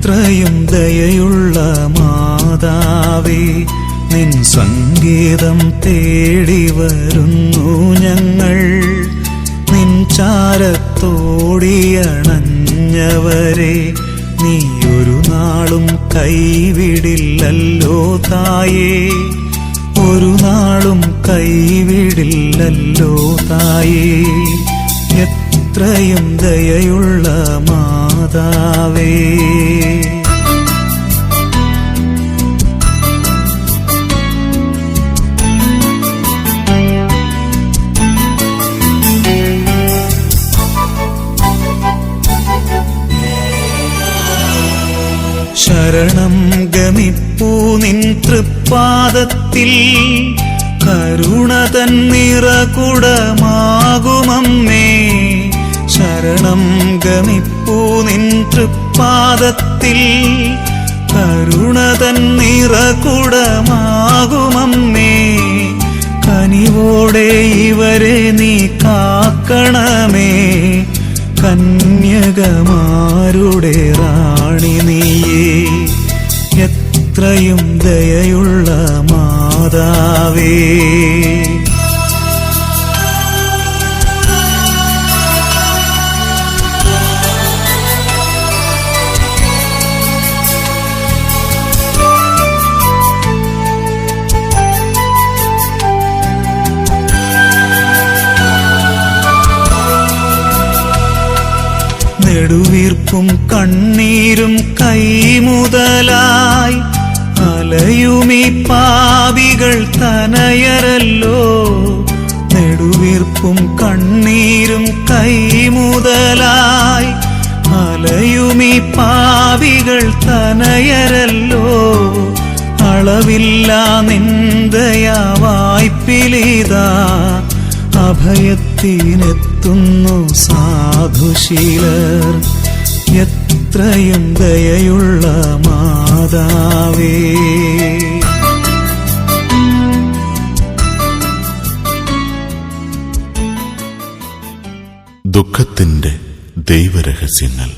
എത്രയും ദയയുള്ള മാതാവേ, നിൻ സംഗീതം തേടി വരുന്നു ഞങ്ങൾ. നിൻ ചാരത്തോടിയണഞ്ഞവരെ നീ ഒരു നാളും കൈവിടില്ലല്ലോ തായേ, ഒരു നാളും കൈവിടില്ലല്ലോ തായേ. എത്രയും ദയയുള്ള മാതാവേ. ശരണം ഗമിപ്പൂ നിൻ തൃപ്പാദത്തിൽ, കരുണ തൻ നിറകുടമാകുമമ്മേ. ശരണം ഗമിപ്പൂ നിൻ തൃപ്പാദത്തിൽ, കരുണ തൻ നിറകുടമാകുമമ്മേ. കനിവോടെ ഇവരെ നീ കാക്കണമേ, കന്യകമാരുടെ റാണി നീയേ. എത്രയും ദയയുള്ള മാതാവേ. നെടുവീർപ്പും കണ്ണീരും കൈമുതലായി അലയുമീ പാപികൾ തനയരല്ലോ. നെടുവീർപ്പും കണ്ണീരും കൈമുതലായി അലയുമീ പാപികൾ തനയരല്ലോ. അളവില്ല നിന്ദയാ വായ്പിലിതാ, അഭയത്തിനെത്തുന്നു സാധുശീലർ. എത്രയും ദയയുള്ള മാതാവേ. ദുഃഖത്തിന്റെ ദൈവരഹസ്യങ്ങൾ.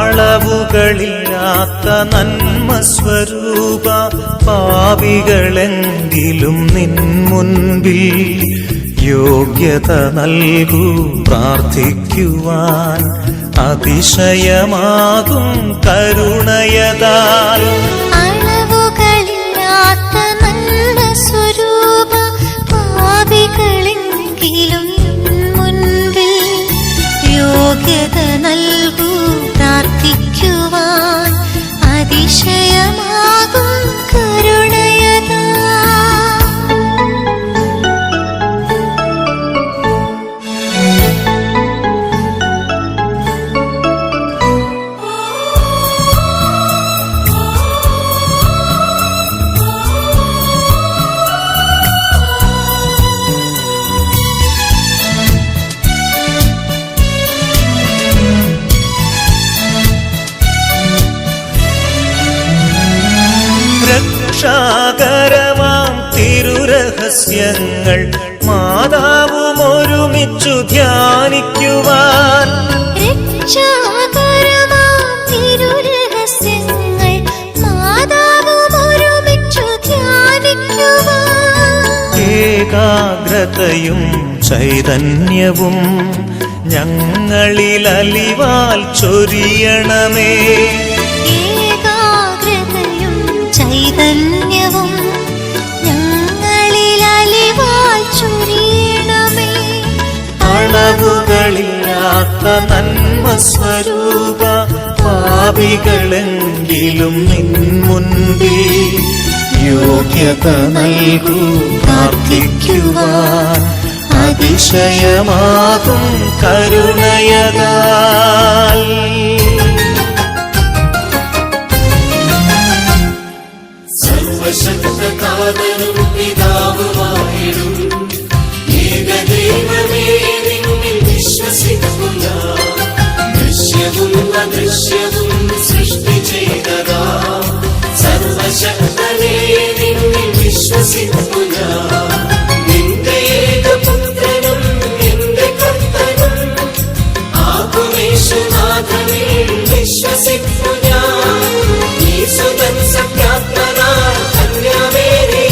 അളവുകളില്ലാത്ത നന്മ സ്വരൂപ, പാപികളെങ്കിലും നിൻ മുൻപിൽ യോഗ്യത നൽകൂ പ്രാർത്ഥിക്കുവാൻ. അതിശയമാകും കരുണയതാൽ. അളവുകളില്ലാത്ത നന്മ സ്വരൂപ, പാപികളെങ്കിലും മുൻപിൽ യോഗ്യത നൽകൂ പ്രാർത്ഥിക്കുവാൻ. അതിശയമാകും കരുണയതാ. രക്ഷാകരമാം തിരുരഹസ്യങ്ങൾ മാതാവും ഒരുമിച്ചു ധ്യാനിക്കുവാൻ. രക്ഷാകരമാം തിരുരഹസ്യങ്ങൾ മാതാവും ഒരുമിച്ചു ധ്യാനിക്കുവാൻ. ഏകാഗ്രതയും ചൈതന്യവും ഞങ്ങളിൽ അലിവാൽ ചൊരിയണമേ. ചൈതന്യവും ഞങ്ങളിൽ അലിവാൽ ചൊരിയണമേ. അളവുകളില്ലാത്ത നന്മ സ്വരൂപ, പാപികളെങ്കിലും നിൻ മുൻപിൽ യോഗ്യത നൽകൂ പ്രാർത്ഥിക്കുവാൻ. അതിശയമാകും കരുണയതാൽ. സർവ സർവശക്തകാതനും പിതാവുമായിടും ഏകദൈവമേ നിന്നിൽ വിശ്വസിക്കുന്ന ദൃശ്യവും അദൃശ്യവും സൃഷ്ടി ചെയ്തതാ സർവശക്തനേ നിന്നിൽ വിശ്വസിക്കുന്ന നിന്റെ ഏകപുത്രനും നിന്റെ കർത്തനും ആകുമേശുനാഥനിൽ വിശ്വസിക്കു ഞാൻ ഈശ്വരൻ സത്യാത്മനായ കന്യാമേരി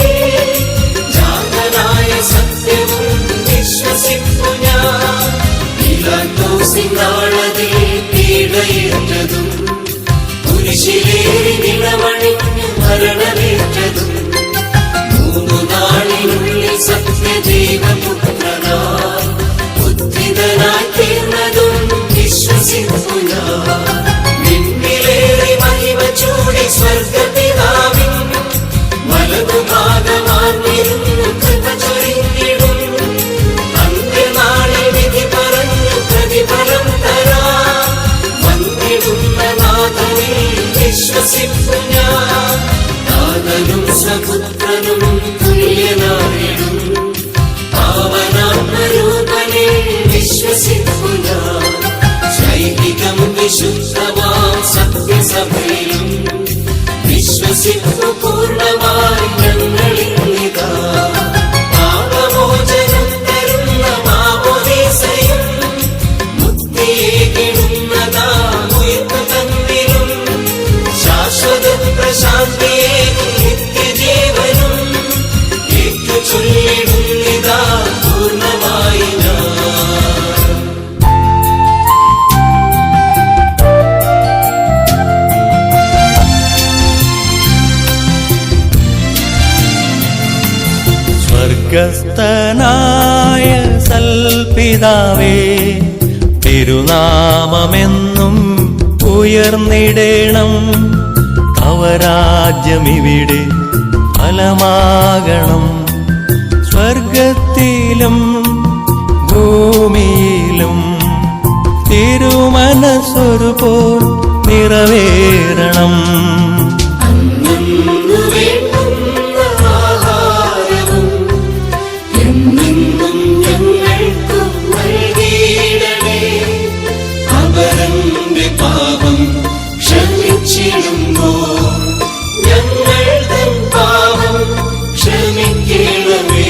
ജാതനായ സത്യവും വിശ്വസിക്കു ഞാൻ പിലാത്തോസിനാളതിൽ പീഡയേറ്റതും കുരിശിലേറി നിലമണിഞ്ഞു മരണമേറ്റതും 3 നാളിനുള്ളിൽ സത്യദൈവപുത്രനായി ഉദ്ധിതനായി തീർന്നതും വിശ്വസിക്കു ഞാൻ നിന്നിലേറി മഹിമ ചൂടി സ്വർഗപിതാവിൻ വലതുഭാഗമാർന്നിരുന്നു കൃപ ചൊരിഞ്ഞിടും അന്ത്യനാളിൽ വിധി പറഞ്ഞു പ്രതിഫലം തരാ വന്നിടുന്ന നാഥനിൽ വിശ്വസിക്കു ഞാൻ നാഥനും സപുത്രനും തുല്യനായിടും പാവനാത്മരൂപനെ വിശ്വസിക്കു ഞാൻ ശൈലികം വിശുദ്ധമാം സത്യസഭയിലും വിശ്വസിക്കു പൂർണ്ണമായി ഞങ്ങളിന്നിതാ പാപമോചനം തരുന്ന മാമോദീസയും മുക്തിയേകിടുന്നതാം ഉയർപ്പ് തന്നിലും ശാശ്വത പ്രശാന്തിയെ നിത്യജീവനും ഏറ്റു ചൊല്ലിടുന്നിതാ പൂർണ്ണമായി ഞാൻ സ്വർഗസ്ഥനായ സൽപിതാവേ തിരുനാമമെന്നും ഉയർന്നിടേണം അവരാജ്യമിവിടെ ഫലമാകണം സ്വർഗത്തിലും ഭൂമിയിലും തിരുമനസ്സൊരുപോൽ നിറവേറണം പാപം ക്ഷമിച്ചിടുമ്പോ ഞങ്ങൾ തൻ പാപം ക്ഷമിക്കണമേ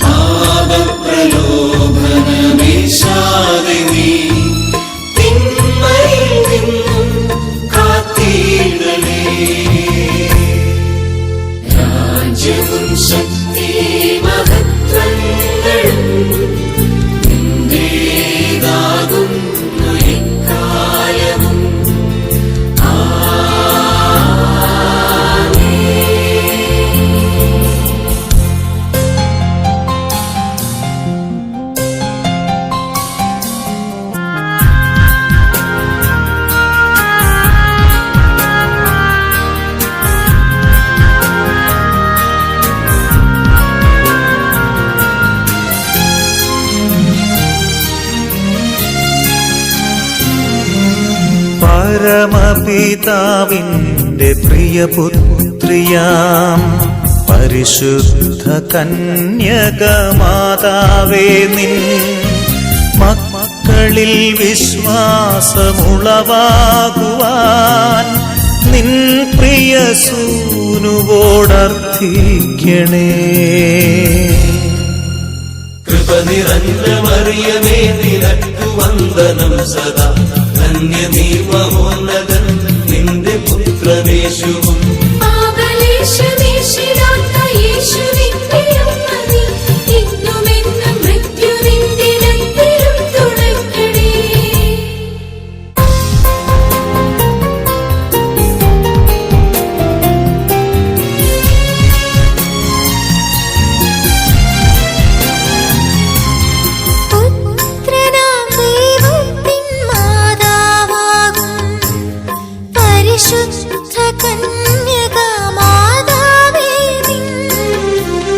പാപപ്രലോഭനമേശാതെ നീ തിന്മയിൽ നിന്നും കാത്തിടണേ രാജ്യവും ശക്തി മഹത്വങ്ങളും നിന്റേതാകും പരമപിതാവിന്റെ പ്രിയപുത്രിയാം പരിശുദ്ധ കന്യകമാതാവേ നിൻ മക്കളിൽ വിശ്വാസമുളവാകുവാൻ നിൻ പ്രിയ സൂനുവോടർത്ഥിക്കണേ കൃപ നിറഞ്ഞ മറിയമേ നിനക്കു വന്ദനം സദാ ധന്യ നീ മഹോന്നതൻ നിന്റെ പുത്രനേശുവും പരിശുദ്ധ കന്യകമാതാവേ നിൻ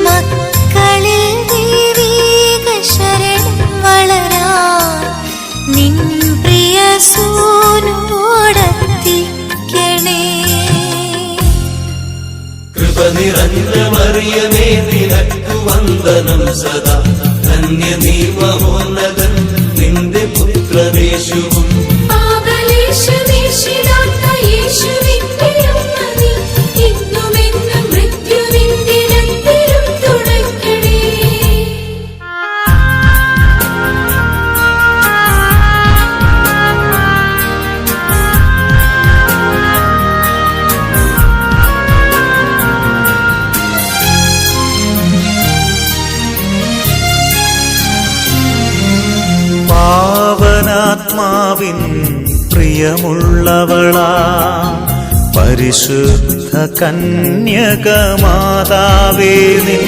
മക്കളിൽ ദൈവീക ശരണം വളരാൻ നിൻ പ്രിയ സൂനുവോടത്തിക്കണേ. കൃപ നിറഞ്ഞ മറിയമേ നിനക്കു വന്ദനം സദാ ധന്യ നീ മഹോന്നതൻ നിന്റെ പുത്രനേശുവും പാവനാത്മാവിൻ പ്രിയമുള്ളവളാ പരിശുദ്ധ കന്യകമാതാവേ നിൻ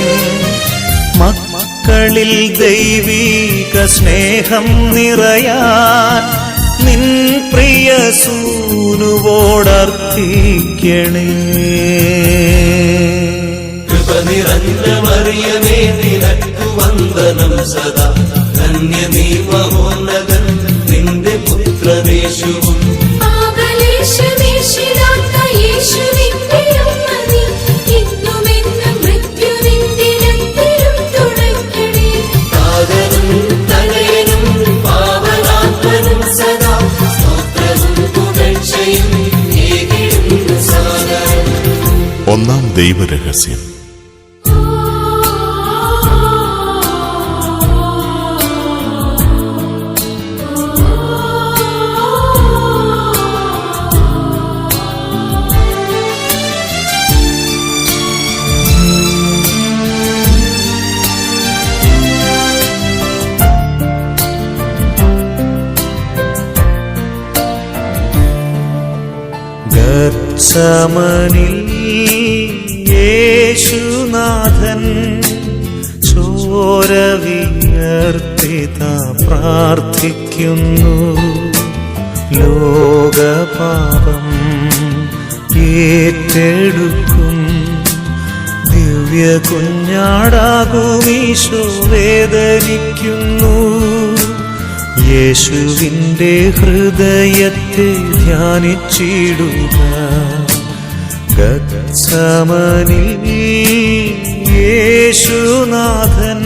മക്കളിൽ ദൈവീക സ്നേഹം നിറയാൻ നിൻ പ്രിയ സൂനുവോടർത്ഥിക്കണേ. കൃപ നിറഞ്ഞ മറിയമേ നിനക്കു വന്ദനം സദാ ധന്യ നീ മഹോന്നതൻ നിന്റെ പുത്രനേശുവും ഒന്നാം ദൈവരഹസ്യം. ഗത്സമനിൽ യേശുനാഥൻ ചോര വിയർപ്പിത പ്രാർത്ഥിക്കുന്നു. ലോകപാപം ഏറ്റെടുക്കും ദിവ്യ കുഞ്ഞാടാകുമീശോ വേദനിക്കുന്നു. യേശുവിൻ്റെ ഹൃദയത്തെ ധ്യാനിച്ചിടുക. ഗത്സമനിൽ യേശുനാഥൻ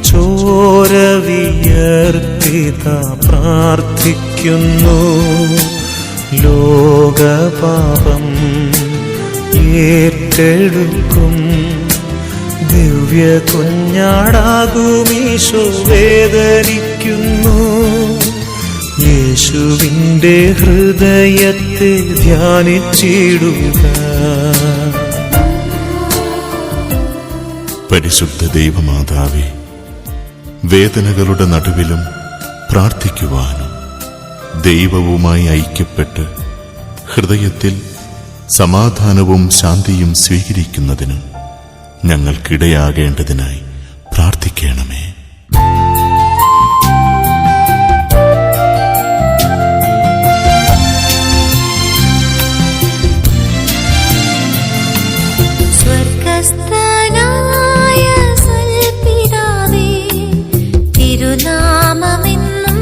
ചോര വിയർപ്പിത പ്രാർത്ഥിക്കുന്നു. ലോകപാപം ഏറ്റെടുക്കും ദിവ്യ കുഞ്ഞാടാകുമീശോ വേദനിക്കുന്നു. യേശുവിൻ്റെ ഹൃദയത്തെ ധ്യാനിച്ചിടുക. പരിശുദ്ധ ദൈവമാതാവേ, വേദനകളുടെ നടുവിലും പ്രാർത്ഥിക്കുവാനും ദൈവവുമായി ഐക്യപ്പെട്ട് ഹൃദയത്തിൽ സമാധാനവും ശാന്തിയും സ്വീകരിക്കുന്നതിനും ഞങ്ങൾക്കിടയാകേണ്ടതിനായി പ്രാർത്ഥിക്കണമേ. സ്വർഗസ്ഥനായ സൽപിതാവേ, തിരുനാമമെന്നും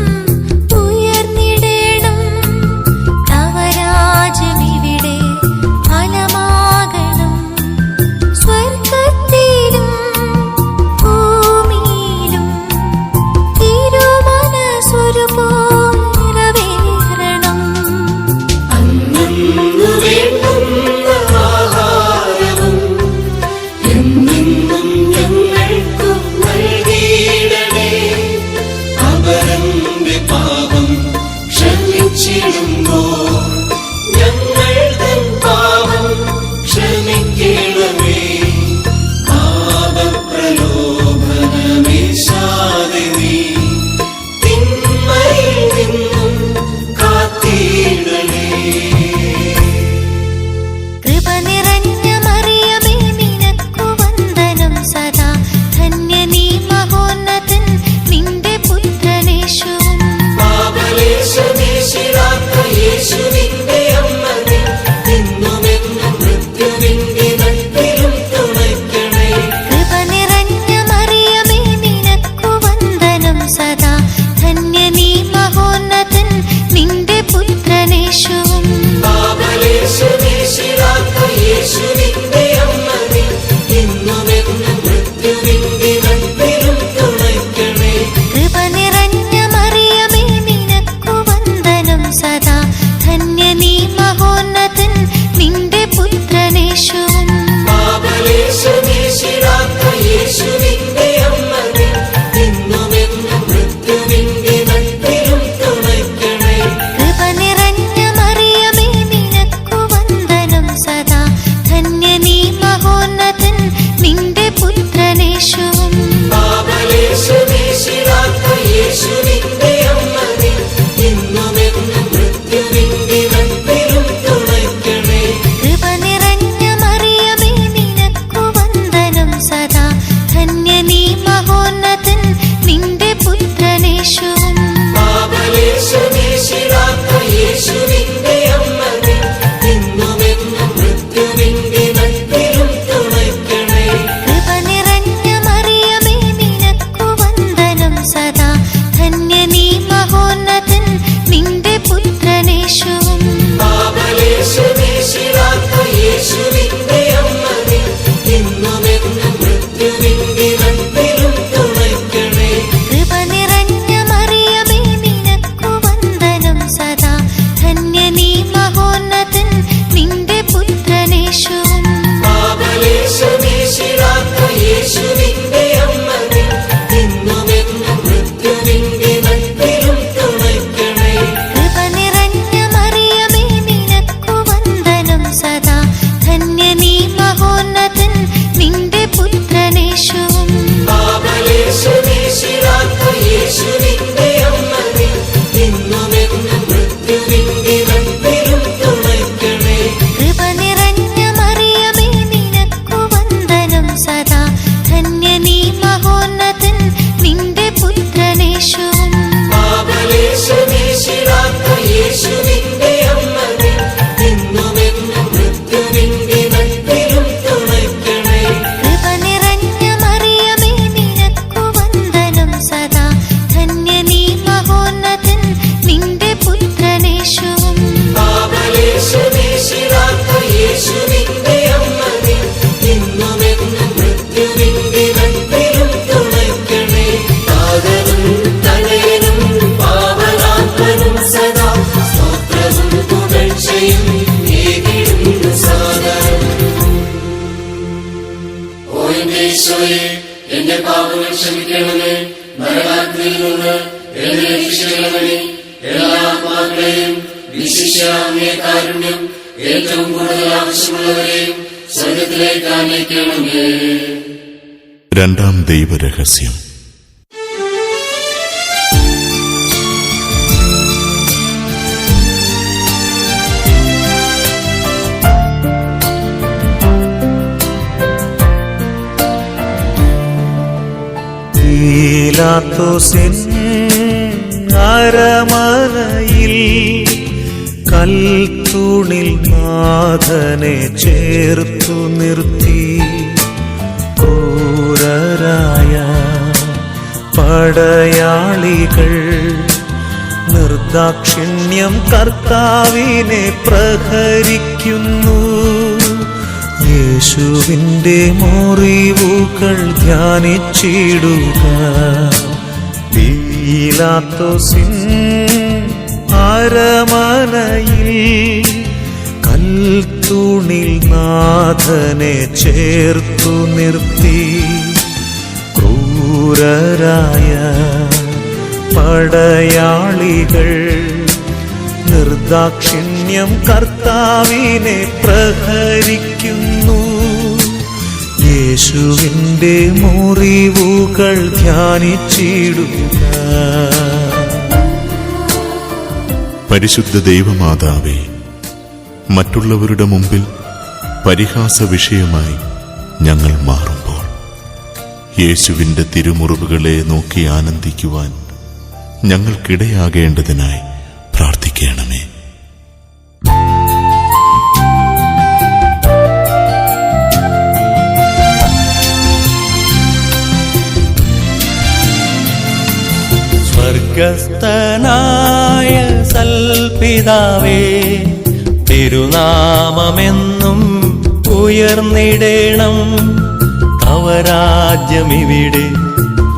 ഉയർന്നിടേണം. തവ രാജ്യമിവിടെ ഫലമാകണം. സ്വർഗത്തിലും ഭൂമിയിലും എന്റെ ഈശോയെ, എന്റെ പാപങ്ങൾ ക്ഷമിക്കണമേ. നരകാഗ്നിയിൽ നിന്ന് എന്നെ രക്ഷിക്കണമേ. എല്ലാ ആത്മാക്കളെയും വിശിഷ്യ അങ്ങേ കാരുണ്യം ഏറ്റവും കൂടുതൽ ആവശ്യമുള്ളവരെയും സ്വർഗത്തിലേക്ക് ആനയിക്കണമേ. രണ്ടാം ദൈവരഹസ്യം. പീലാത്തോസിൻ അരമനയിൽ കൽത്തൂണിൽ നാഥനെ ചേർത്തു നിർത്തി. ക്രൂരരായ പടയാളികൾ നിർദാക്ഷിണ്യം കർത്താവിനെ പ്രഹരിക്കുന്നു. യേശുവിൻ്റെ മുറിവുകൾ ധ്യാനിച്ചിടുക. പീലാത്തോസിൻ അരമനയിൽ കൽത്തൂണിൽ നാഥനെ ചേർത്തു നിർത്തി. ക്രൂരരായ പടയാളികൾ നിർദാക്ഷിണ്യം കർത്താവിനെ പ്രഹരിക്കുന്നു. യേശുവിൻ്റെ മുറിവുകൾ ധ്യാനിച്ചിടുക. പരിശുദ്ധ ദൈവമാതാവേ, മറ്റുള്ളവരുടെ മുമ്പിൽ പരിഹാസ വിഷയമായി ഞങ്ങൾ മാറുമ്പോൾ യേശുവിൻ്റെ തിരുമുറിവുകളെ നോക്കി ആനന്ദിക്കുവാൻ ഞങ്ങൾക്കിടയാകേണ്ടതിനായി പ്രാർത്ഥിക്കണമേ. സ്വർഗസ്ഥനായ സൽപിതാവേ, തിരുനാമമെന്നും ഉയർന്നിടേണം. അവരാജ്യമിവിടെ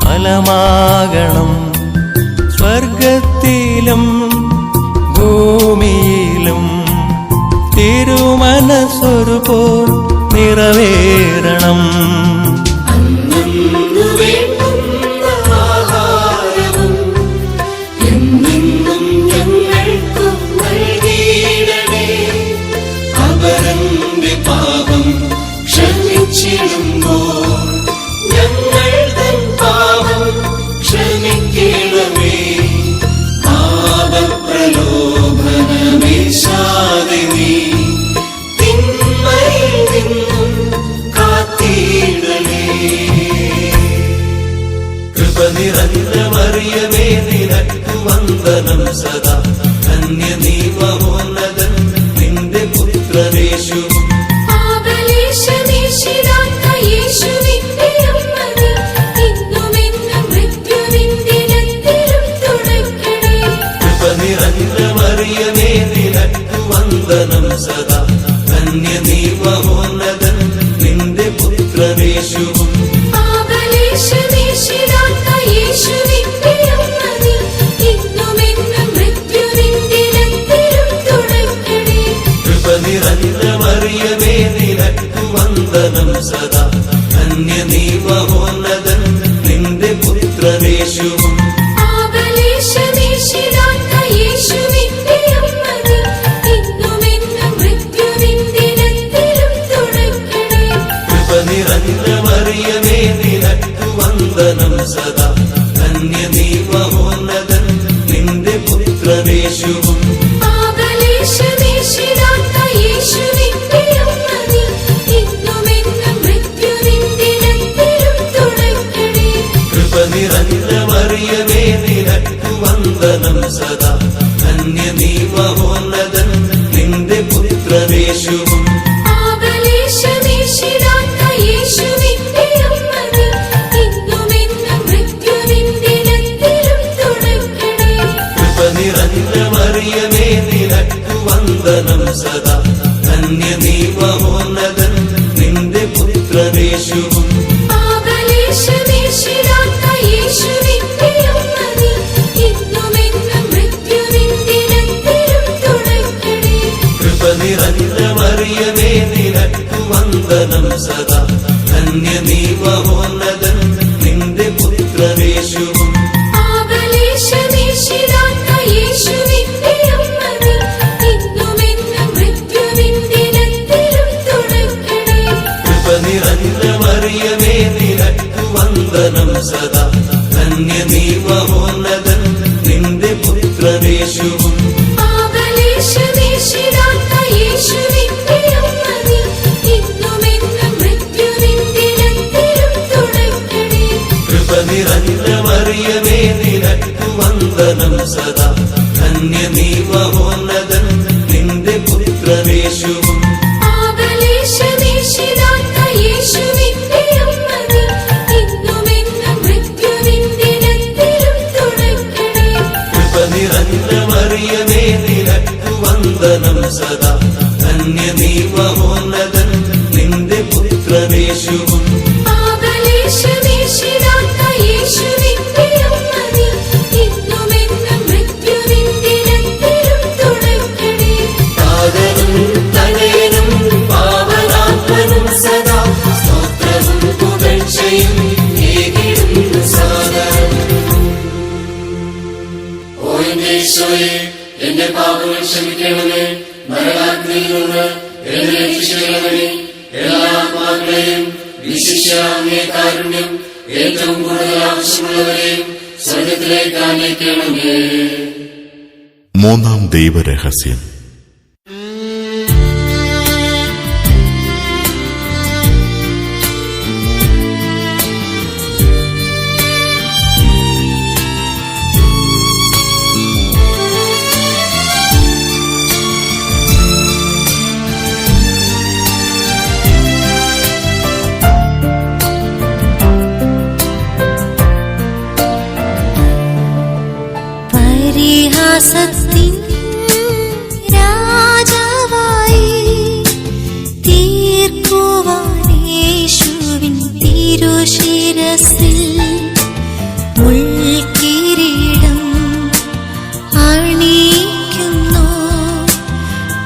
ഫലമാകണം. സ്വർഗത്തിലും ഭൂമിയിലും തിരുമനസ്സൊരുപോൽ നിറവേറണം. അന്നു വേണ്ടുന്ന ആഹാരവും എന്നെന്നും ഞങ്ങൾക്കു നൽകിയിടണേ. അവരന്റെ പാപം ക്ഷമിച്ചിടുമ്പോൾ ഞങ്ങൾ തൻ പാപം ക്ഷമിക്കണമേ. പാപപ്രലോഭനമേശാതെ നീ തിന്മയിൽ നിന്നും കാത്തിടണേ. കൃപ നിറഞ്ഞ മറിയമേ, നിനക്കു വന്ദനം സദാ. ധന്യ നീ മഹോന്നതൻ, നിന്റെ പുത്രനേശു. കൃപ നിറഞ്ഞ മറിയമേ, നിനക്കു വന്ദനം സദാ. ധന്യ നീ മഹോന്നതൻ, നിന്റെ പുത്രനേശു. കൃപ നിറഞ്ഞ മറിയമേ, നിനക്കു വന്ദനം സദാ. ധന്യ നീ മഹോന്നതൻ, നിന്റെ പുത്രനേശു. കൃപ നിറഞ്ഞ മറിയമേ, നിനക്കു വന്ദനം സദാ. ധന്യ നീ മഹോന്നതൻ, നിന്റെ പുത്രനേശു. കൃപ നിറഞ്ഞ മറിയമേ, നിനക്കു വന്ദനം സദാ. ധന്യ നീ മഹോന്നതൻ, നിന്റെ പുത്രനേശു. കൃപ നിറഞ്ഞ മറിയമേ, നിനക്കു വന്ദനം സദാ. ധന്യ നീ മഹോന്നതൻ, നിന്റെ പുത്രനേശു. കൃപ നിറഞ്ഞ മറിയമേ, നിനക്കു വന്ദനം സദാ. ധന്യ നീ മഹോന്നതൻ നിന്റെ പുത്രനേശുവും കൃപ നിറഞ്ഞ മറിയമേ നിനക്കു വന്ദനം സദാ ധന്യ നീ മഹോന്നതൻ നിന്റെ പുത്രനേശുവും കൃപ നിറഞ്ഞ മറിയമേ നിനക്കു വന്ദനം സദാ ധന്യ നീ മഹോന്നതൻ നിന്റെ പുത്രനേശുവും കൃപ നിറഞ്ഞ മറിയമേ നിനക്കു വന്ദനം സദാ ധന്യ നീ മഹോന്നതൻ നിന്റെ പുത്രനേശുവും എന്റെ പാപങ്ങൾ ക്ഷമിക്കണമേ, നരകാഗ്നിയിൽ നിന്ന് എന്നെ രക്ഷിക്കണമേ. എല്ലാ ആത്മാക്കളെയും വിശിഷ്യ അങ്ങേ കാരുണ്യം ഏറ്റവും കൂടുതൽ ആവശ്യമുള്ളവരെയും സ്വർഗത്തിലേക്ക് ആനയിക്കണമേ. മൂന്നാം ദൈവരഹസ്യം. പരിഹാസത്തിൻ രാജാവായി തീർക്കുവാൻ യേശുവിൻ തിരുശിരസിൽ മുൾക്കിരീടം അണിയിക്കുന്നു.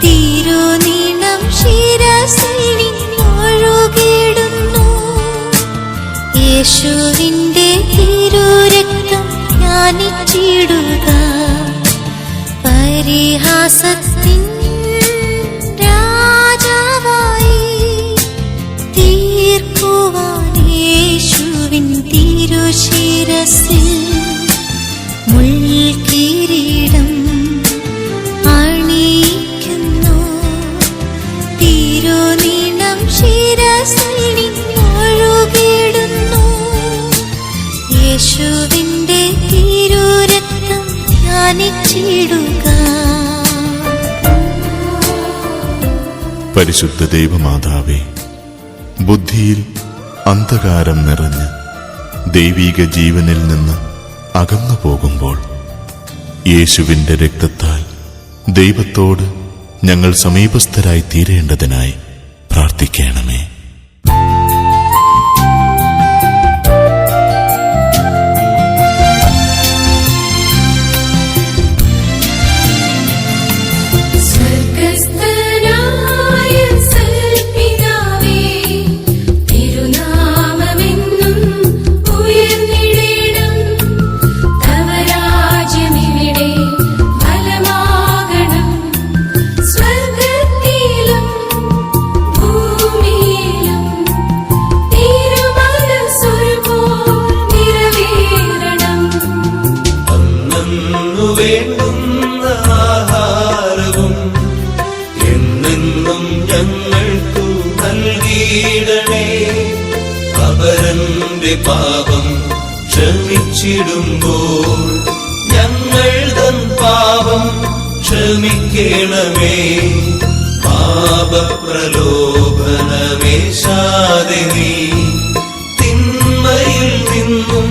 തിരുനീണം ശിരസിൽ നിന്നൊഴുകിടുന്നു. യേശുവിന്റെ തിരുരക്തം ധ്യാനിച്ചിടുക. പരിഹാസത്തിൻ രാജാവായി തീർക്കുവാൻ യേശുവിൻ തിരുശിരസിൽ മുൾക്കിരീടം അണിയിക്കുന്നു. തിരുനീണം ശിരസിൽ നിന്നൊഴുകിടുന്നു. യേശുവിന്റെ തിരുരക്തം ധ്യാനിച്ചിടുക. പരിശുദ്ധ ദൈവമാതാവേ, ബുദ്ധിയിൽ അന്ധകാരം നിറഞ്ഞ് ദൈവീക ജീവനിൽ നിന്ന് അകന്നു പോകുമ്പോൾ യേശുവിന്റെ രക്തത്താൽ ദൈവത്തോട് ഞങ്ങൾ സമീപസ്ഥരായി തീരേണ്ടതിനായി പ്രാർത്ഥിക്കണമേ. വേണ്ടുന്ന ആഹാരവും എന്നെന്നും ഞങ്ങൾക്കു നൽകിയിടണേ. അവരന്റെ പാപം ക്ഷമിച്ചിടുമ്പോൾ ഞങ്ങൾ തൻ പാപം ക്ഷമിക്കണമേ. പാപപ്രലോഭനമേശാതെ നീ തിന്മയിൽ നിന്നും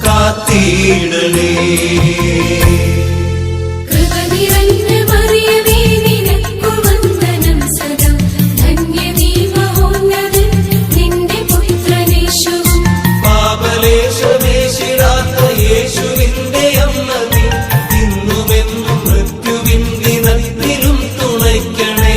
കാത്തിടണേ. യേശുവിന്റെ അമ്മ നീ ഇന്നുമെന്നും മൃത്യുവിൻ ദിനത്തിലും തുണയ്ക്കണേ.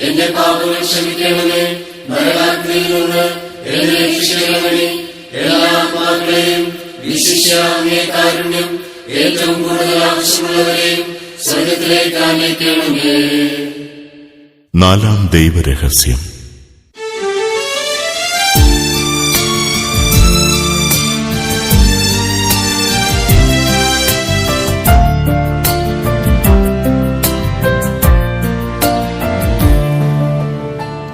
എന്റെ പാപങ്ങൾ ക്ഷമിക്കണമേ. നരകാഗ്നിയിൽ നിന്ന് എന്നെ രക്ഷിക്കണമേ. എല്ലാ ആത്മാക്കളെയും വിശിഷ്യ അങ്ങേ കാരുണ്യം ഏറ്റവും കൂടുതൽ ആവശ്യമുള്ളവരെയും സ്വർഗത്തിലേക്ക് അയക്കണമേ. നാലാം ദൈവരഹസ്യം.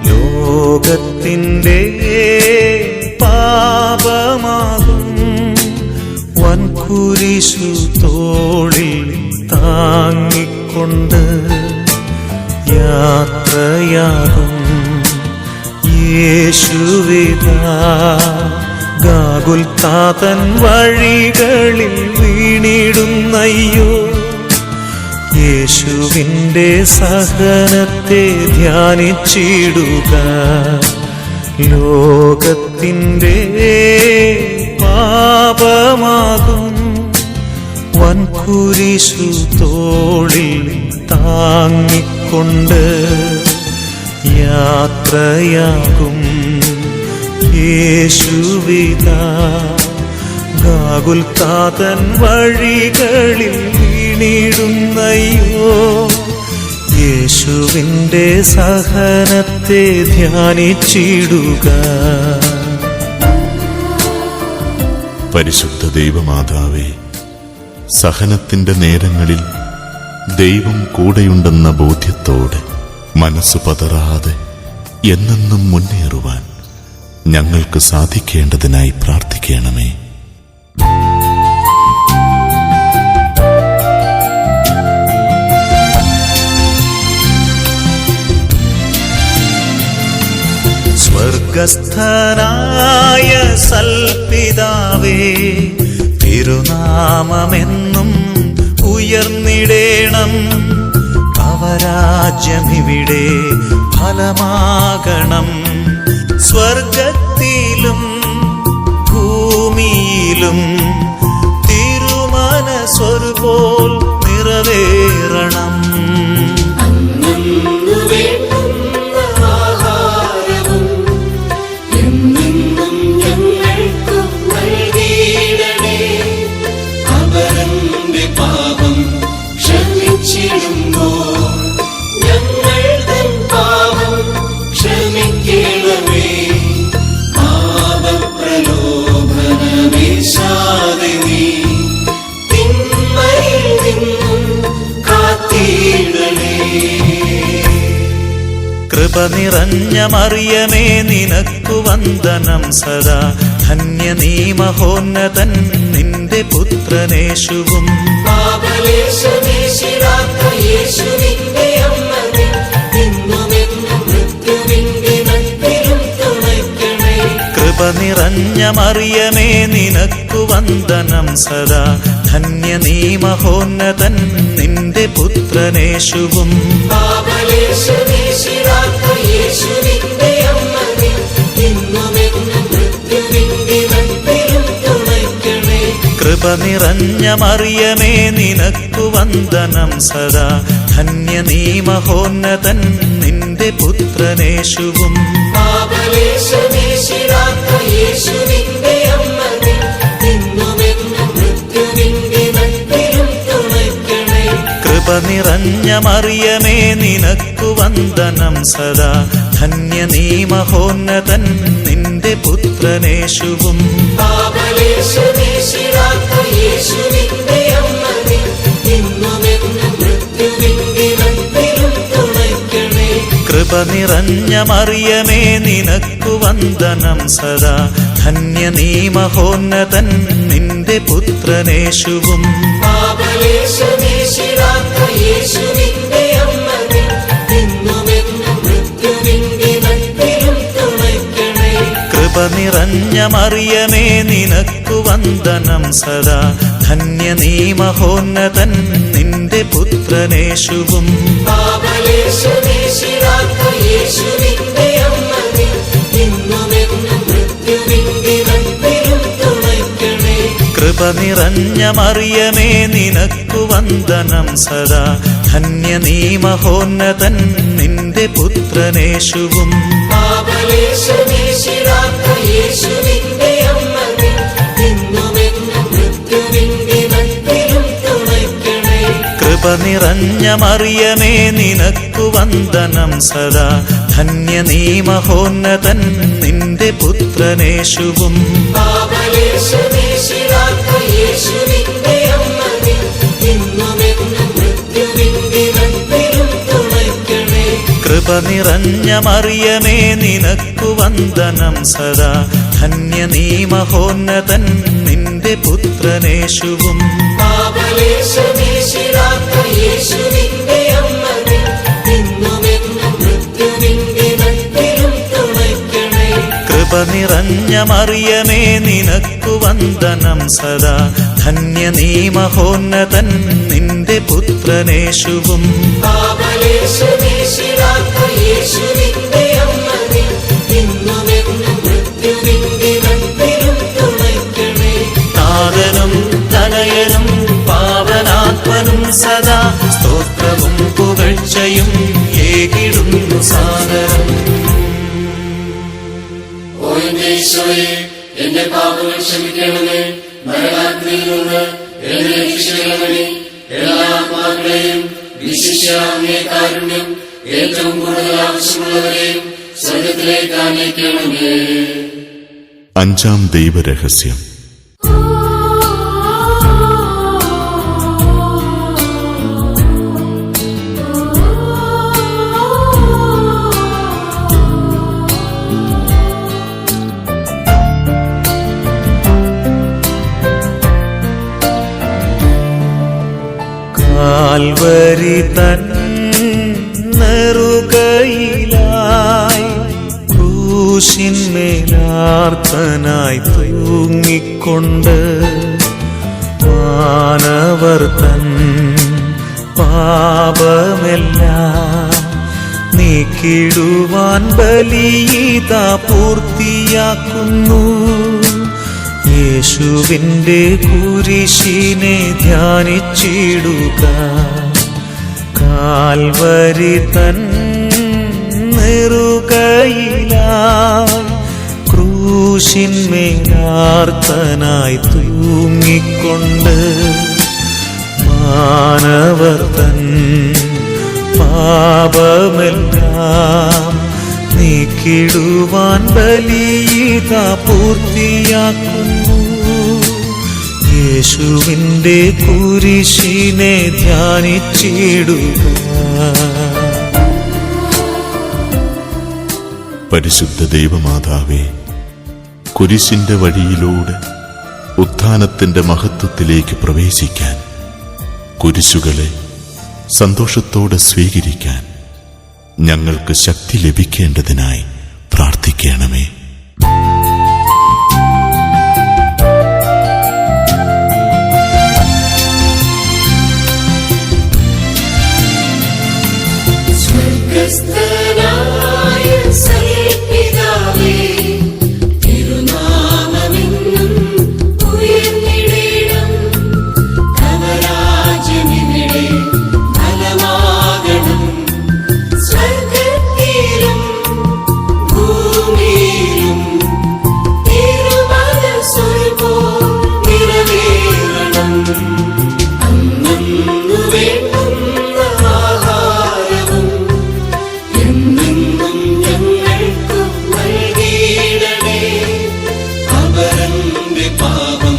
ലോകത്തിൻ്റെ പാപമാകും വൻകുരിശു തോളിൽ താങ്ങിക്കൊണ്ട് യാത്രയാകും യേശുവിതാ ഗാഗുൽത്താതൻ വഴികളിൽ വീണിടുന്നയ്യോ. യേശുവിൻ്റെ സഹനത്തെ ധ്യാനിച്ചിടുക. ലോകത്തിൻ്റെ പാപമാകും വൻകുരിശു തോളിൽ താങ്ങിക്കൊണ്ട് യാത്രയാകും യേശുവിതാ ഗാഗുൽത്താതൻ വഴികളിൽ വീണിടുന്നയ്യോ. യേശുവിൻ്റെ സഹനത്തെ ധ്യാനിച്ചിടുക. പരിശുദ്ധ ദൈവമാതാവേ, സഹനത്തിന്റെ നേരങ്ങളിൽ ദൈവം കൂടെയുണ്ടെന്ന ബോധ്യത്തോടെ മനസ്സു പതറാതെ എന്നെന്നും മുന്നേറുവാൻ ഞങ്ങൾക്ക് സാധിക്കേണ്ടതിനായി പ്രാർത്ഥിക്കണമേ. സ്വർഗസ്ഥനായ സൽപിതാവേ, തിരുനാമമെന്നും ഉയർന്നിടേണം. അവരാജ്യമിവിടെ ഫലമാകണം. സ്വർഗത്തിലും ഭൂമിയിലും തിരുമനസ്സൊരുപോൽ നിറവേറണം. കൃപ നിറഞ്ഞ മറിയമേ, നിനക്കു വന്ദനം സദാ. ധന്യ നീ മഹോന്നതൻ, നിന്റെ പുത്രനേശുവും. കൃപ നിറഞ്ഞ മറിയമേ, നിനക്കു വന്ദനം സദാ. ധന്യ നീ മഹോന്നതൻ, നിന്റെ പുത്രനേശുവും. കൃപ നിറഞ്ഞ മറിയമേ, നിനക്കു വന്ദനം സദാ. ധന്യ നീ മഹോന്നതൻ, നിന്റെ പുത്രനേശുവും. കൃപ നിറഞ്ഞ മറിയമേ, നിനക്കു വന്ദനം സദാ. ധന്യ നീ മഹോന്നതൻ, നിന്റെ പുത്രനേശുവും. കൃപ നിറഞ്ഞ മറിയമേ, നിനക്കു വന്ദനം സദാ. ധന്യ നീ മഹോന്നതൻ, നിന്റെ പുത്രനേശുവും. കൃപ നിറഞ്ഞ മറിയമേ, നിനക്കു വന്ദനം സദാ. ധന്യ നീ മഹോന്നതൻ, നിന്റെ പുത്രനേശുവും. കൃപ നിറഞ്ഞ മറിയമേ, നിനക്കു വന്ദനം സദാ. ധന്യ നീ മഹോന്നതൻ നിന്റെ പുത്രനേശുവും. പാപലേശമേശിടാത്ത യേശുവിന്റെ അമ്മ നീ, ഇന്നുമെന്നും മൃത്യുവിൻ ദിനത്തിലും തുണയ്ക്കണേ. കൃപ നിറഞ്ഞ മറിയമേ നിനക്കു വന്ദനം സദാ, ധന്യ നീ മഹോന്നതൻ നിന്റെ പുത്രനേശുവും. പാപലേശമേശിടാത്ത യേശുവിന്റെ അമ്മ നീ, ഇന്നുമെന്നും മൃത്യുവിൻ ദിനത്തിലും തുണയ്ക്കണേ. കൃപ നിറഞ്ഞ മറിയമേ നിനക്കു വന്ദനം സദാ, ധന്യ നീ മഹോന്നതൻ നിന്റെ പുത്രനേശുവും. പാപലേശമേശിടാത്ത യേശുവിന്റെ അമ്മ നീ, ഇന്നുമെന്നും മൃത്യുവിൻ ദിനത്തിലും തുണയ്ക്കണേ. കൃപ നിറഞ്ഞ മറിയമേ നിനക്കു വന്ദനം സദാ, ധന്യ നീ മഹോന്നതൻ നിന്റെ പുത്രനേശുവും. പാപലേശമേശിടാത്ത യേശുവിന്റെ അമ്മ നീ, ഇന്നുമെന്നും മൃത്യുവിൻ ദിനത്തിലും തുണയ്ക്കണേ. നാഥനും തനയനും പാവനാത്മനും സദാ, സ്തോത്രവും പുകഴ്ചയും ഏകിടുന്നു സാദരം. ഓ എന്റെ ഈശോയെ, എന്റെ പാപങ്ങൾ ക്ഷമിക്കണമേ. നരകാഗ്നിയിൽ നിന്ന് എന്നെ രക്ഷിക്കണമേ. എല്ലാ ആത്മാക്കളെയും വിശിഷ്യ അങ്ങേ കാരുണ്യം ഏറ്റവും കൂടുതൽ ആവശ്യമുള്ളവരെയും സ്വർഗ്ഗത്തിലേക്ക് ആനയിക്കണമേ. അഞ്ചാം ദൈവരഹസ്യം. കാൽവരി തൻ നെറുകയിലായി ക്രൂശിന്മേലാർത്തനായി തൂങ്ങിക്കൊണ്ട് മാനവർ തൻ പാപമെല്ലാം നീക്കിടുവാൻ ബലിയിതാ പൂർത്തിയാക്കുന്നു. യേശുവിൻ്റെ കുരിശിനെ ധ്യാനിച്ചിടുക. കാൽവരി തൻ നെറുകയിലായി ക്രൂശിന്മേലാർത്തനായി തൂങ്ങിക്കൊണ്ട് മാനവർ തൻ പാപമെല്ലാം നീക്കിടുവാൻ ബലിയിതാ പൂർത്തിയാക്കുന്നു. യേശുവിൻ്റെ കുരിശിനെ ധ്യാനിച്ചിടുക. പരിശുദ്ധ ദൈവമാതാവേ, കുരിശിന്റെ വഴിയിലൂടെ ഉത്ഥാനത്തിന്റെ മഹത്വത്തിലേക്ക് പ്രവേശിക്കാൻ, കുരിശുകളെ സന്തോഷത്തോടെ സ്വീകരിക്കാൻ ഞങ്ങൾക്ക് ശക്തി ലഭിക്കേണ്ടതിനായി പ്രാർത്ഥിക്കണമേ. സ്വർഗ്ഗസ്ഥനായ സൽപിതാവേ, തിരുനാമമെന്നും ഉയർന്നിടേണം. തവ രാജ്യമിവിടെ ഫലമാകണം. സ്വർഗ്ഗത്തിലും ഭൂമിയിലും തിരുമനസ്സുപോൽ നിറവേറണം. അന്നന്നു വേണ്ടുന്ന ആഹാരവും എന്നെന്നും ഞങ്ങൾക്കു നൽകിയിടണേ. അവരന്റെ പാപം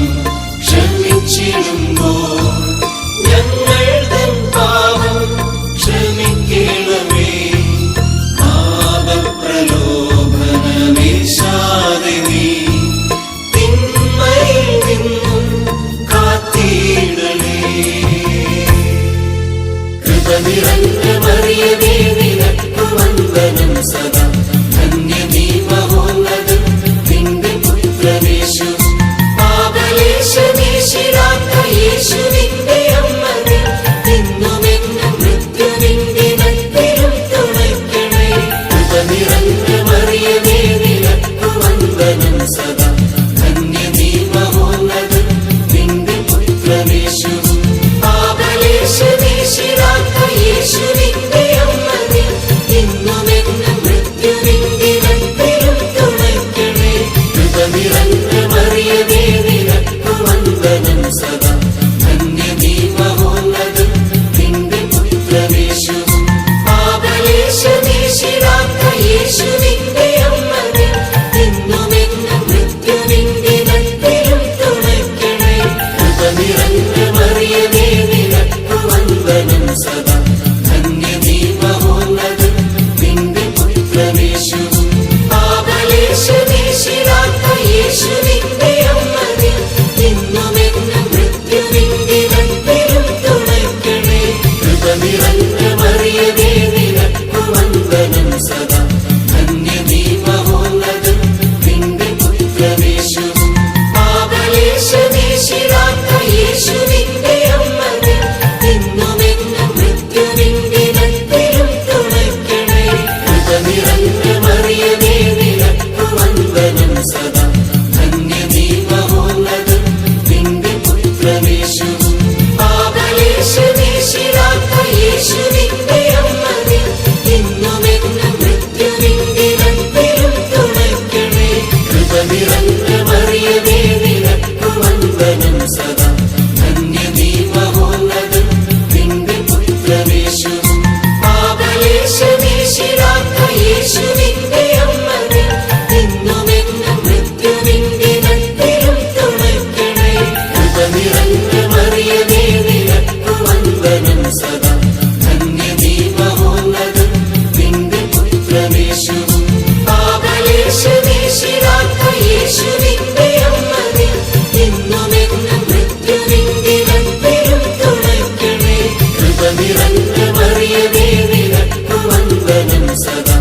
ക്ഷമിച്ചിടുമ്പോൾ ഞങ്ങൾ തൻ പാപം ക്ഷമിക്കണമേ. പാപപ്രലോഭനമേശാതെ നീ തിന്മയിൽ നിന്നും കാത്തിടണേ. കൃപ നിറഞ്ഞ മറിയമേ നിനക്കു വന്ദനം സദാ, ധന്യ നീ മഹോന്നതൻ നിന്റെ പുത്രനേശു. പാപലേശമേശിടാത്ത യേശുവിന്റെ അമ്മ നീ, ഇന്നുമെന്നും മൃത്യുവിൻ ദിനത്തിലും തുണയ്ക്കണേ. കൃപ നിറഞ്ഞ മറിയമേ നിനക്കു വന്ദനം സദാ, ധന്യ നീ മഹോന്നതൻ നിന്റെ പുത്രനേശു. പാപലേശമേശിടാത്ത നിറഞ്ഞ മറിയമേ നിനക്കു വന്ദനം സദാ. ധന്യ നീ മഹോന്നതൻ നിന്റെ പുത്രനേശുവും പാപലേശമേശിടാത്ത യേശുവിന്റെ അമ്മ നീ. ഇന്നുമെന്നും മൃത്യുവിന്റെ രണ്ടിലും തുണയ്ക്കണേ. കൃപ നിറഞ്ഞ മറിയമേ നിനക്കു വന്ദനം സദാ. ധന്യ നീ മഹോന്നതൻ നിന്റെ പുത്രനേശുവും പാപലേശമേശിടാത്ത യേശുവിന്റെ അമ്മ നീ. ഇന്നുമെന്നും മൃത്യുവിന്റെ രണ്ടിലും തുണയ്ക്കണേ. കൃപ നിറഞ്ഞ മറിയമേ നിനക്കു വന്ദനം സദാ. ധന്യ നീ മഹോന്നതൻ നിന്റെ പുത്രനേശുവും പാപലേശമേശിടാത്ത യേശുവിന്റെ അമ്മ നീ. ഇന്നുമെന്നും മൃത്യുവിന്റെ രണ്ടിലും തുണയ്ക്കണേ. കൃപ നിറഞ്ഞ മറിയമേ നിനക്കു വന്ദനം സദാ.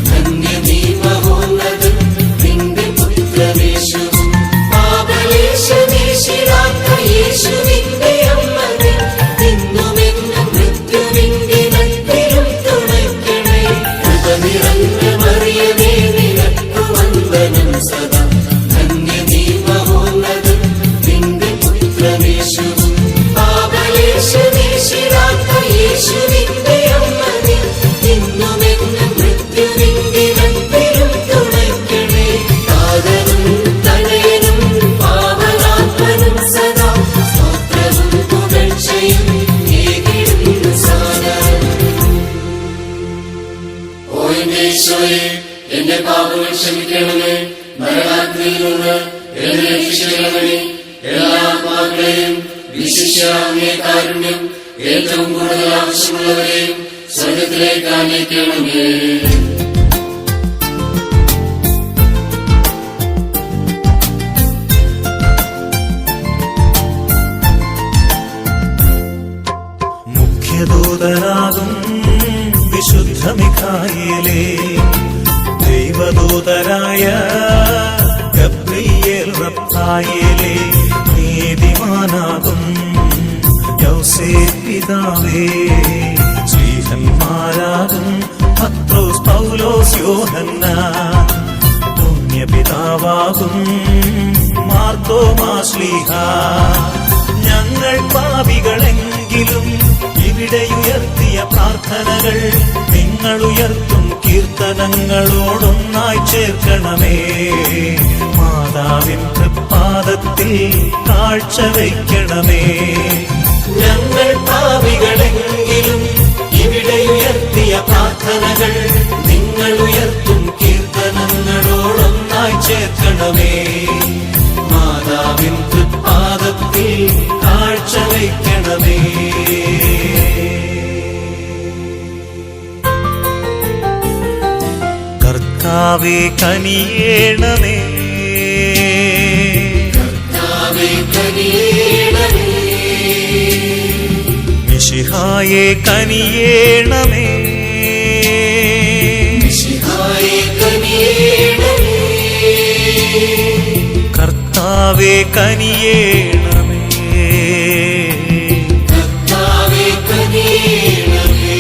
ധന്യ നീ മഹോന്നതൻ നിന്റെ പുത്രനേശുവും പാപലേശമേശിടാത്ത യേശുവിന്റെ അമ്മ നീ. ഇന്നുമെന്നും മൃത്യുവിന്റെ രണ്ടിലും തുണയ്ക്കണേ. കൃപ നിറഞ്ഞ മറിയമേ നിനക്കു വന്ദനം സദാ. ധന്യ നീ മഹോന്നതൻ നിന്റെ പുത്രനേശുവും പാപലേശമേശിടാത്ത യേശുവിന്റെ അമ്മ നീ. ഇന്നുമെന്നും മൃത്യുവിന്റെ രണ്ടിലും തുണയ്ക്കണേ. താതനും തനയനും പാവനാത്മനും സദാ സ്തോത്രവും പുകഴ്ചയും ഏകിടുന്നു സാദരം. ഓ എന്റെ ഈശോയെ, എന്റെ പാപങ്ങൾ ക്ഷമിക്കണമേ. നരകാഗ്നിയിൽ നിന്ന് എന്നെ രക്ഷിക്കണമേ. എല്ലാ ആത്മാക്കളെയും വിശിഷ്യ അങ്ങേ കാരുണ്യം ഏറ്റവും കൂടുതൽ ആവശ്യമുള്ളവരെയും സ്വർഗത്തിലേക്ക് ആനയിക്കണമേ. മുഖ്യദൂതനാകും വിശുദ്ധ മിഖായേലേ, ദൈവദൂതരായ ഗബ്രിയേൽ റഫായേലേ, നീതിമാനാകും യൗസേപ്പ് പിതാവേ, ശ്ലീഹന്മാരാകും പത്രോസ് പൗലോസ് യോഹന്നാൻ, പുണ്യപിതാവാകും മാർത്തോമാ ശ്ലീഹാ, ഞങ്ങൾ പാപികളെങ്കിലും ഇവിടെ ഉയർത്തിയ പ്രാർത്ഥനകൾ നിങ്ങൾ ഉയർത്തും കീർത്തനങ്ങളോടൊന്നായി ചേർക്കണമേ. മാതാവിൻ തൃപ്പാദത്തിൽ കാഴ്ചവയ്ക്കണമേ. ഞങ്ങൾ പാപികളെങ്കിലും ഇവിടെ ഉയർത്തിയ പ്രാർത്ഥനകൾ നിങ്ങൾ ഉയർത്തും കീർത്തനങ്ങളോടൊന്നായി ചേർക്കണമേ. മാതാവിൻ തൃപ്പാദത്തിൽ കാഴ്ചവയ്ക്കണമേ. കർത്താവേ കനിയേണമേ, കർത്താവേ കനിയേണമേ. മിശിഹായേ കനിയേണമേ, മിശിഹായേ കനിയേണമേ. കർത്താവേ കനിയേണമേ, കർത്താവേ കനിയേണമേ.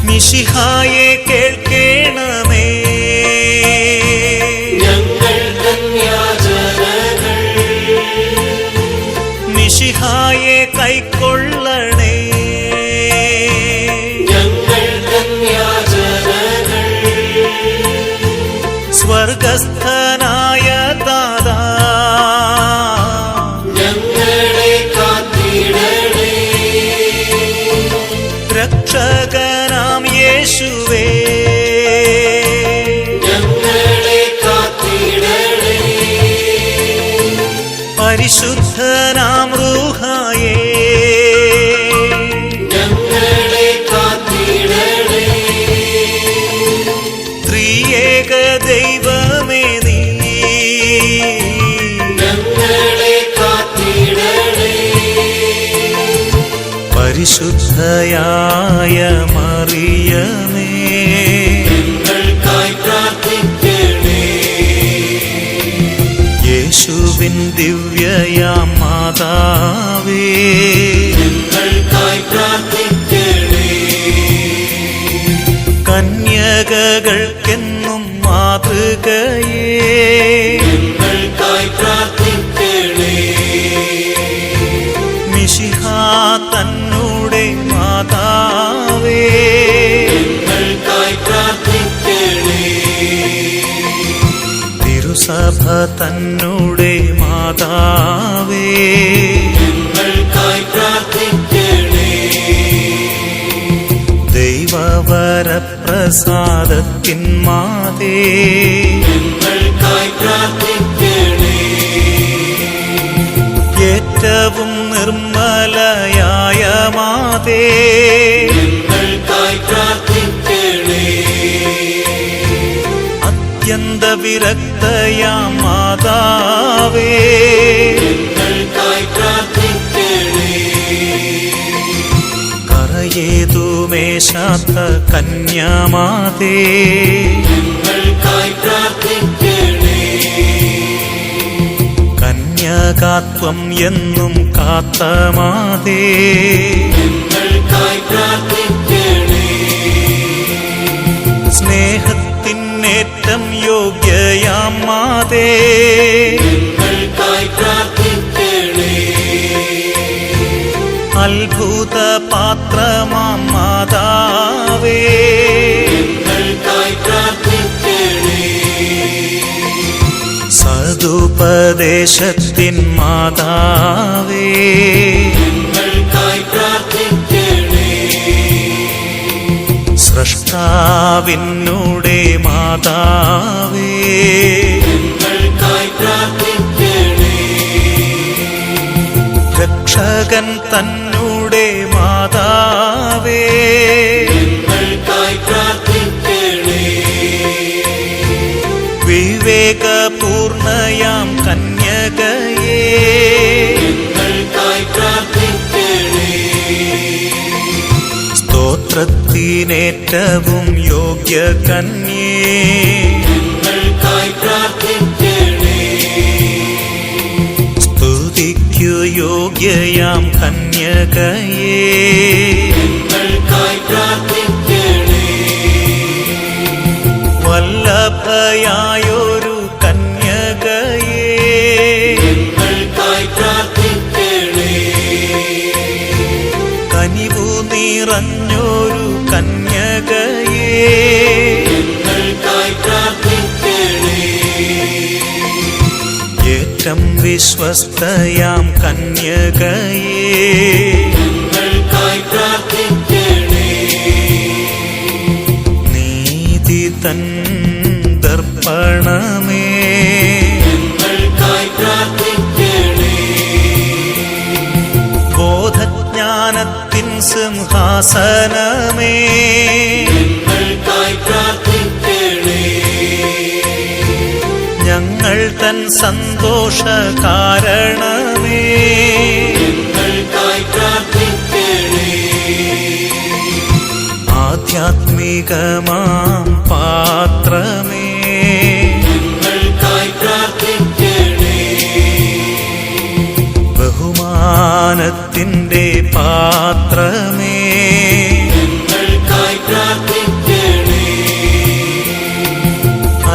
മിശിഹായേ കേൾക്കേണമേ, ഞങ്ങൾ ധന്യാചരണകൾ. മിശിഹായേ കൈക്കൊള്ളണേ, ഞങ്ങൾ ധന്യാചരണകൾ. സ്വർഗസ്ഥനായ ദാതാ ഞങ്ങളെ കാത്തിടണേ. രക്ഷകനാം യേശുവേ, ഞങ്ങളെ കാത്തിടണേ. പരിശുദ്ധനാം റൂഹായേ, ഞങ്ങളെ കാത്തിടണേ. ത്രിയേക ദൈവമേ നീ, ഞങ്ങളെ കാത്തിടണേ. പരിശുദ്ധയായ മറിയമേ, ഞങ്ങൾക്കായി പ്രാർത്ഥിക്കണേ. യേശുവിൻ ദിവ്യയാം മാതാവേ, ഞങ്ങൾക്കായി പ്രാർത്ഥിക്കണേ. കന്യ പീഡകൾക്കെന്നും മാതൃകയേ ഞങ്ങൾക്കായി പ്രാർത്ഥിക്കണേ. മിശിഹ തന്നോടെ മാതാവേ ഞങ്ങൾക്കായി പ്രാർത്ഥിക്കണേ. തിരുസഭ തന്നോടെ മാതാവേ ഞങ്ങൾക്കായി പ്രാർത്ഥിക്കണേ. ദൈവവരപ്രസാദത്തിൻ മാതേ ഞങ്ങൾക്കായി പ്രാർത്ഥിക്കണേ. ഏറ്റവും നിർമ്മലയായ മാതേ ഞങ്ങൾക്കായി പ്രാർത്ഥിക്കണേ. അത്യന്ത വിരക്തയാം മാതാവേ ഞങ്ങൾക്കായി പ്രാർത്ഥിക്കണേ. കറയേതുമേശാത്ത കന്യാമാതേ ഞങ്ങൾക്കായി പ്രാർത്ഥിക്കണേ. കന്യകാത്വം എന്നും കാത്ത മാതേ ഞങ്ങൾക്കായി പ്രാർത്ഥിക്കണേ. സ്നേഹത്തിനേറ്റം യോഗ്യയാം മാതേ ഞങ്ങൾക്കായി പ്രാർത്ഥിക്കണേ. അത്ഭുത പാത്രമാം മാതാവേ ഞങ്ങൾക്കായി പ്രാർത്ഥിക്കണേ. സതുപദേശത്തിൻ മാതാവേ ഞങ്ങൾക്കായി പ്രാർത്ഥിക്കണേ. സ്രഷ്ടാവിനുടെ മാതാവേ ഞങ്ങൾക്കായി പ്രാർത്ഥിക്കണേ. രക്ഷകൻ തന്നുടെ മാതാവേ ഞങ്ങൾക്കായി പ്രാർത്ഥിക്കണേ. വിവേകപൂർണയാം കന്യകയേ ഞങ്ങൾക്കായി പ്രാർത്ഥിക്കണേ. സ്തോത്രത്തിനേറ്റവും യോഗ്യ കന്യേ ഞങ്ങൾക്കായി പ്രാർത്ഥിക്കണേ. സ്തുതിക്കു യോഗ്യയാം കന്യകയേ ഞങ്ങൾക്കായി പ്രാർത്ഥിക്കണേ. വല്ലഭയായൊരു കന്യകയേ ഞങ്ങൾക്കായി പ്രാർത്ഥിക്കണേ. കനിവു നിറഞ്ഞൊരു കന്യകയേ ഞങ്ങൾക്കായി പ്രാർത്ഥിക്കണേ. ഏറ്റം വിശ്വസ്തയാം കന്യകയേ ഞങ്ങൾക്കായി പ്രാർത്ഥിക്കണേ. നീതി തൻ ദർപ്പണമേ ഞങ്ങൾക്കായി പ്രാർത്ഥിക്കണേ. ബോധജ്ഞാനത്തിൻ സിംഹാസനമേ ഞങ്ങൾക്കായി പ്രാർത്ഥിക്കണേ. ഞങ്ങൾ തൻ സന്തോഷ കാരണമേ ഞങ്ങൾക്കായി പ്രാർത്ഥിക്കണേ. ആധ്യാത്മികമാം പാത്രമേ ഞങ്ങൾക്കായി പ്രാർത്ഥിക്കണേ. ബഹുമാനത്തിൻ്റെ പാത്രമേ ഞങ്ങൾക്കായി പ്രാർത്ഥിക്കണേ.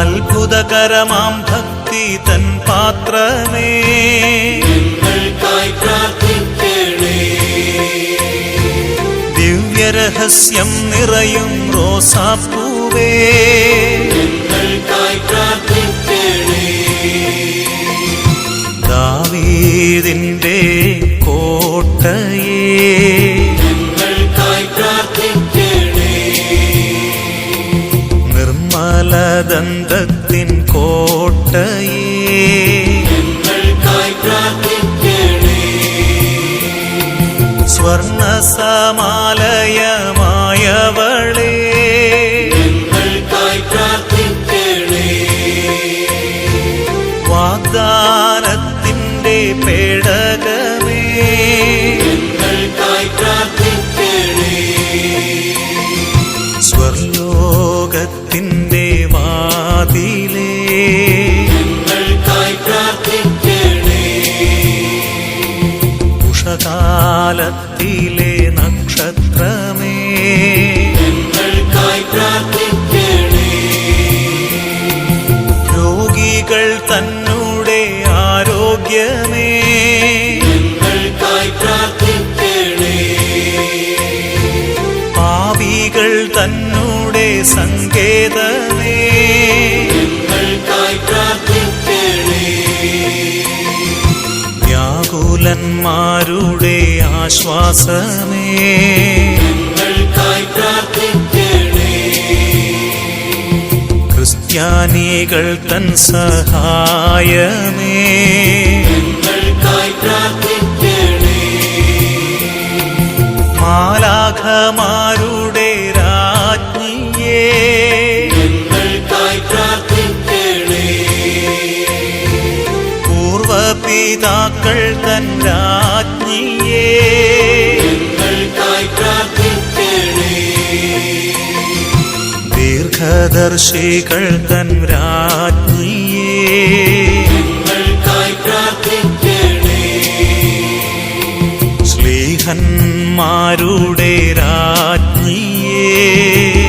അത്ഭുതകരമാം ഭക്തി തൻ പാത്രമേ ഞങ്ങൾക്കായി പ്രാർത്ഥിക്കണേ. ദിവ്യരഹസ്യം നിറയും റോസാപ്പൂവേ ഞങ്ങൾക്കായി പ്രാർത്ഥിക്കണേ. ദാവീദിന്റെ കോട്ടയേ ഞങ്ങൾക്കായി പ്രാർത്ഥിക്കണേ. നിർമ്മലദന്തത്തിൻ കോട്ടയേ ഞങ്ങൾക്കായി പ്രാർത്ഥിക്കണേ. സ്വർണസമാലയമായവളേ ഞങ്ങൾക്കായി പ്രാർത്ഥിക്കണേ. വാഗ്ദാനത്തിൻ്റെ പേടകമേ ഞങ്ങൾക്കായി പ്രാർത്ഥിക്കണേ. സ്വർലോകത്തിൻ്റെ വാതിലേ ഞങ്ങൾക്കായി പ്രാർത്ഥിക്കണേ. ഉഷകാലത്തിലെ നക്ഷത്രമേ ഞങ്ങൾക്കായി പ്രാർത്ഥിക്കണേ. സങ്കേതമേ, ഞങ്ങൾക്കായി പ്രാർത്ഥിക്കണേ. വ്യാകുലന്മാരുടെ ആശ്വാസമേ, ഞങ്ങൾക്കായി പ്രാർത്ഥിക്കണേ. ക്രിസ്ത്യാനികൾ തൻ സഹായമേ, ഞങ്ങൾക്കായി പ്രാർത്ഥിക്കണേ. മാലാഖമാരുടെ രാജ്ഞിയേ, ഞങ്ങൾക്കായി പ്രാർത്ഥിക്കണേ. പൂർവപിതാക്കൾ തൻ രാജ്ഞിയേ, ഞങ്ങൾക്കായി പ്രാർത്ഥിക്കണേ. ദീർഘദർശികൾ തൻ രാജ്ഞിയേ, ഞങ്ങൾക്കായി പ്രാർത്ഥിക്കണേ. ശ്ലീഹന്മാരുടെ രാജ്ഞിയേ,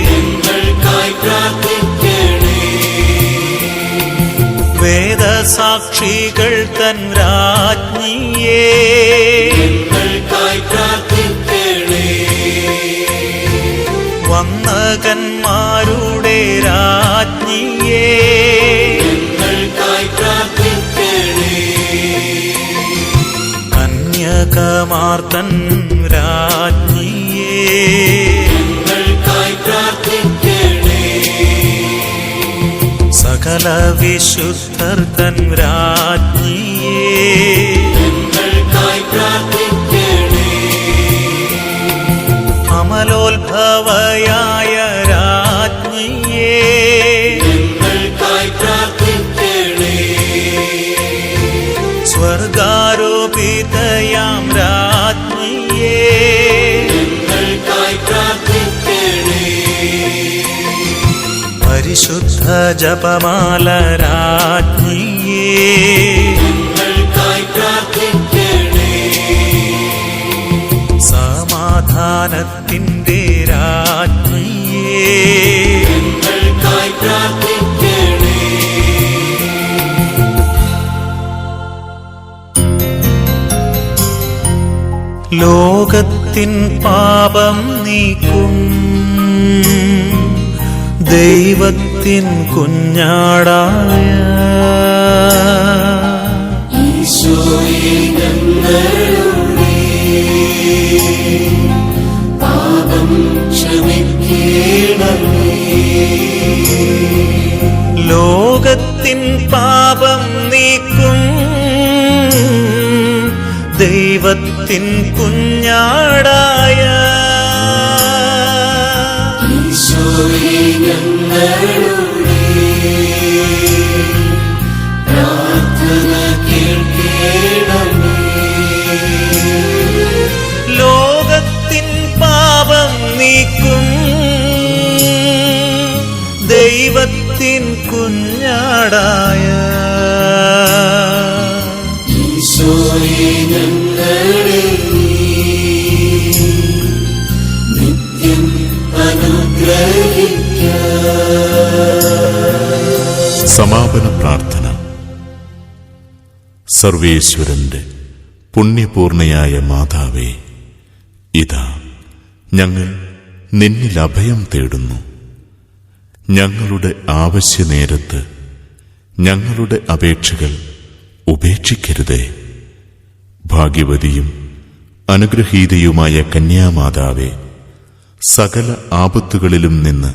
ഞങ്ങൾക്കായി പ്രാർത്ഥിക്കണേ. വേദസാക്ഷികൾ തൻ രാജ്ഞിയേ, ഞങ്ങൾക്കായി പ്രാർത്ഥിക്കണേ. വന്ദകന്മാരുടെ രാജ്ഞിയേ, ഞങ്ങൾക്കായി പ്രാർത്ഥിക്കണേ. കന്യകമാർ തൻ രാജ്ഞിയേ, ഞങ്ങൾക്കായി പ്രാർത്ഥിക്കണേ. സകല വിശുദ്ധർ തൻ രാജ്ഞിയേ, ഞങ്ങൾക്കായി പ്രാർത്ഥിക്കണേ. അമലോത്ഭവയായ രാജ്ഞിയേ, ഞങ്ങൾക്കായി പ്രാർത്ഥിക്കണേ. സ്വർഗാരോപിതയാം രാജ്ഞിയേ, ഞങ്ങൾക്കായി പ്രാർത്ഥിക്കണേ. പരിശുദ്ധ ജപമാല രാജ്ഞിയേ, ഞങ്ങൾക്കായി പ്രാർത്ഥിക്കണേ. സമാധാനത്തിൻ്റെ രാജ്ഞിയേ, ഞങ്ങൾക്കായി പ്രാർത്ഥിക്കണേ. ലോകത്തിൻ പാപം നീക്കും ദൈവത്തിൻ കുഞ്ഞാടായ ഈശോയെ ഞങ്ങളുടെ പാപം ക്ഷമിക്കണമേ. ലോകത്തിൻ പാപം നീക്കും ദൈവത്തിൻ കുഞ്ഞാടായ ഈശോയെ ഞങ്ങളുടെ പ്രാർത്ഥന കേൾക്കണമേ. ലോകത്തിൻ പാപം നീക്കും ദൈവത്തിൻ കുഞ്ഞാടായ ഈശോയെ ഞങ്ങളെ നിത്യം അനുഗ്രഹിക്ക. സമാപന പ്രാർത്ഥന. സർവേശ്വരന്റെ പുണ്യപൂർണയായ മാതാവേ, ഇതാ ഞങ്ങൾ നിന്നിൽ അഭയം തേടുന്നു. ഞങ്ങളുടെ ആവശ്യനേരത്ത് ഞങ്ങളുടെ അപേക്ഷകൾ ഉപേക്ഷിക്കരുതേ. ഭാഗ്യവതിയും അനുഗ്രഹീതയുമായ കന്യാമാതാവേ, സകല ആപത്തുകളിലും നിന്ന്